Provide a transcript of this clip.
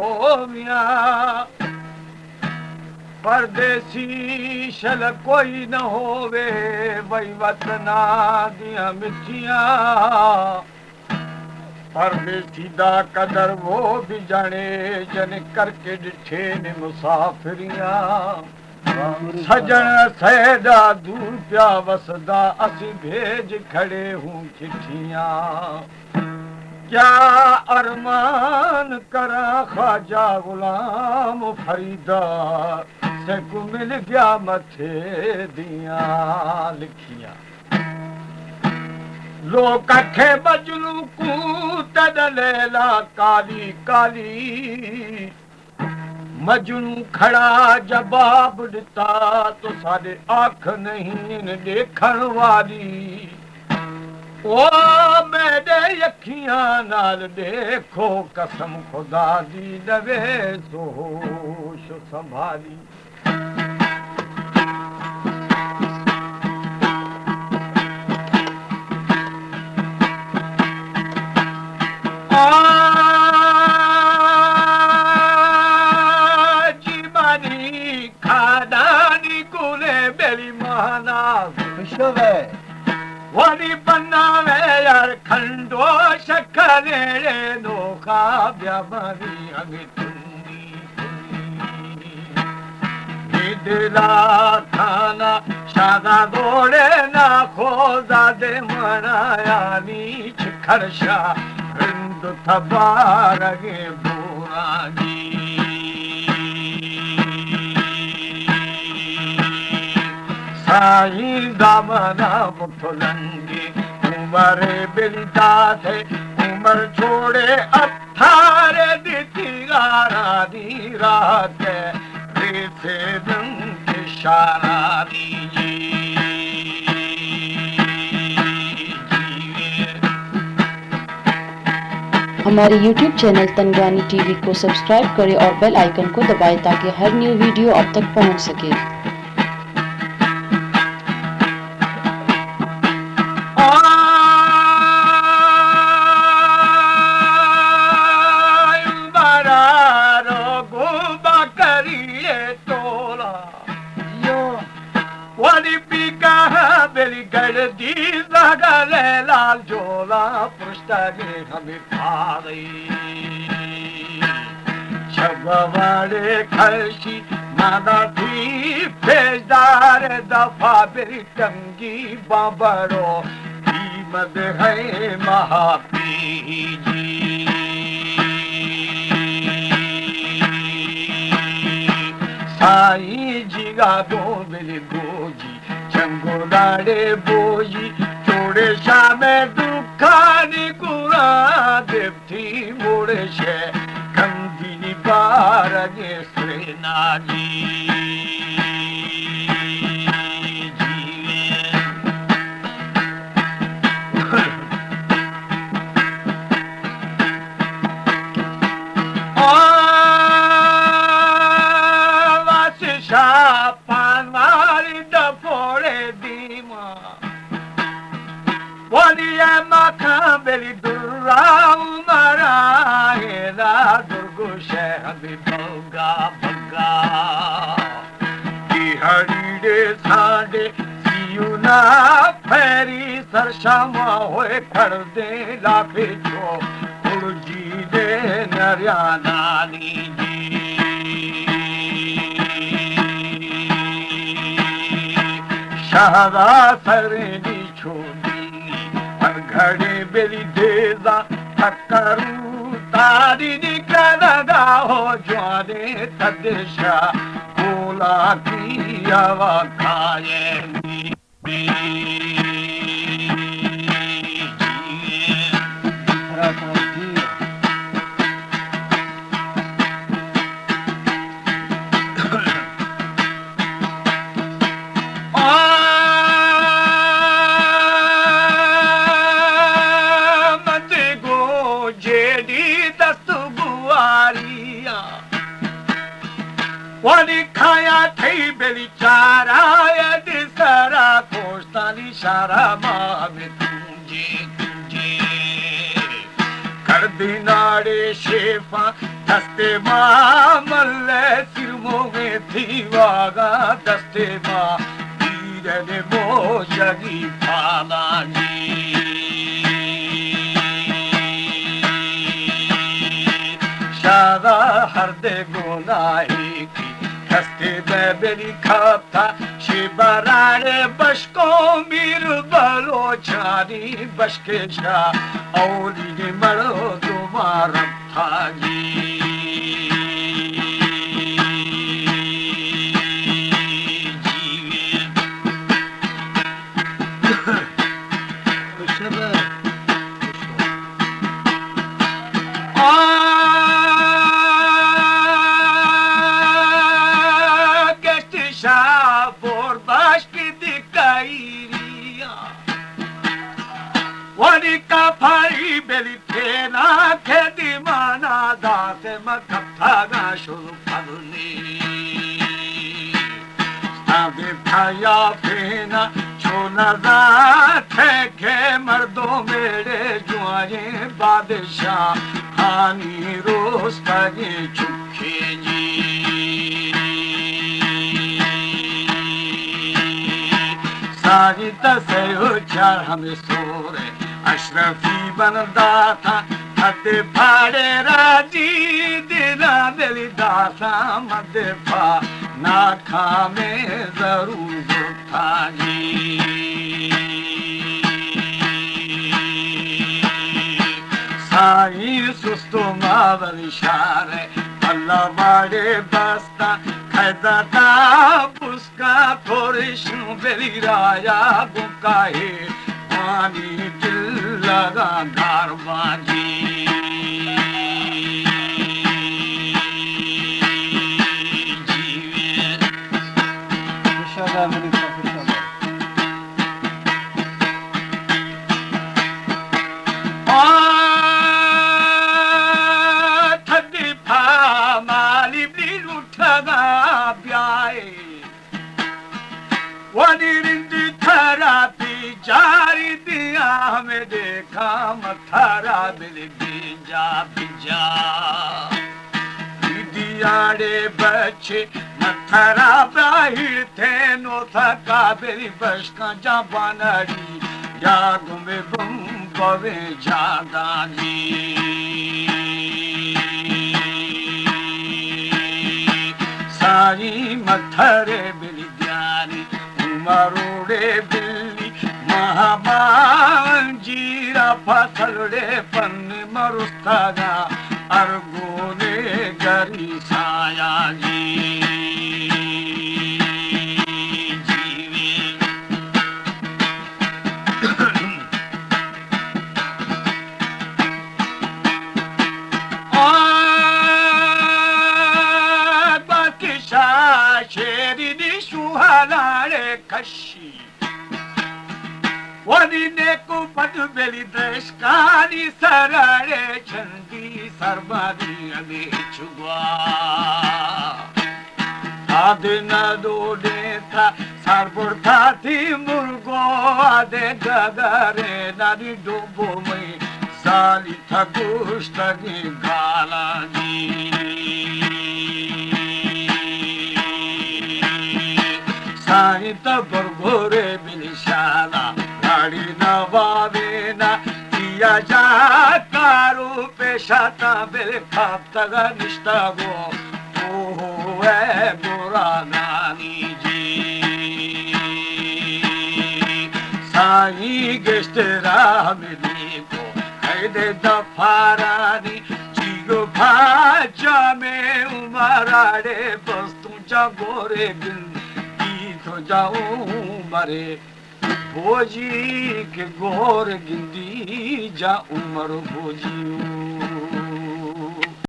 होविया परदेसी शल कोई न होवे वही वतना दिया मिठिया परदेसी दा कदर वो भी जाने जन करके डिठे ने मुसाफिरिया सजन सैदा दूर प्या वसदा असी भेज खड़े हूँ चिट्ठिया क्या अरमान करा ख्वाजा गुलाम फरीदा से को मिल गया मथे दिया लिखिया लोग कखे बजलू को तद लैला काली काली मजनू खड़ा जवाब दिता तो सारे आँख नहीं देखण वाली ओ मेरे अखियां नाल देखो कसम खुदा दी लवे सो होश संभाली वरी बनावे यार खंडो शक्करे नोखा ब्यामरी अंगतुनी दिला थाना शादा दौड़े ना खोजा दे मनायानी खरशा रिंद थबारगे बुरानी साईं दामना मुठलंगी उमर बिलता थे उमर छोड़े 18 दिथी गारा दी रात से रंग इशारा हमारे YouTube चैनल तनगानी टीवी को सब्सक्राइब करें और बेल आइकन को दबाएं ताकि हर न्यू वीडियो आप तक पहुंच सके। लाल जोला पुष्टगे हमें खा गई छबवाड़े खर्शी मादा थी फेजदार दफा बेरी टंगी बाबरो कीमत है महापी जी साई जीगा दो मेरे गोजी चंगोलाड़े बोजी चोड़े शामे दुखानी कुरा देवती मोड़े शे कंदिनी बारगे श्रीनाजी बेली दुर्रा उमरा हेरा दुर्गो शहद भगा भगा की हरीडे साडे सियुना फेरी सरशामा होए खड़ दे लाफे छो उड़जी दे नरिया नानी जी शहरा सरेनी छोड़ी घड़े बेली देजा थकरू तारी निकलदा हो ज्वाने तदेशा गोला की हवा खाए वाली खाया थी बेली चारा दिसरा कोस्तानी सारा मावे तुझे तुझे कर दिनाड़े शेफा दस्ते मां मल्ले सिरमो में थी वागा दस्ते मां वीरने मोशगी फालानी शादा हर दे गुनाही की दस्ते में बेरी खाता शिबराने बशको मीर बलोचानी बशके शाह औली ने मरो तुम्हारा थाजी Wanika pari beli pena kedi mana date makaptaga shuru paduni Stave phaya pena chona date ke mardo mere juaye badshah khani rostagi chukhe ji सारी तस्यो चार हमें सोरे अशरफी बनदा था हते फाड़े राजी दिला दिली दासा मदे फा ना खा में जरूर था जी साई सुस्तो मावर इशारे अल्लाह बाड़े बस्ता खैदा पुस्का थोरिशनु बेली राया गुकाहे पानी दिल लगा गारबाजी वनिरिंदी थरापी जारी दिया हमें देखा मथारा बिल बीजा बिजा दियाड़े बच्चे मथारा बाहिर थे नो थका बेरी बश का जाबानरी याद में बम बवे जादा जी सारी मथरे बिल जानी मरोड़े बिल्ली महामान जीरा फसलड़े पन्ने मरुस्तागा अरगोने गरी साया जी जीवे बाकी शेरी दी सुहालारे कशी वनी ने को पद बेली दशकानी सरारे चंदी सरबादी अले चुगवा आदे न दोडे था सरबुर था थी मुर्गो आदे गगरे नारी डोबो में साली था गुश्तगी गाला जी साई तबरगोरे बिलिशाना गाड़ी नवावेना किया जा कारो पेशाता बेल खाप्तगा निष्ठागो ओहो है बुरा नानी जी साई गेस्टरा मिली को कैदे दफारानी जीगो भाजा में उमराड़े बस तुझा गोरे बिल तो जाऊं मरे भोजी के गोर गिंदी जा उमर भोजी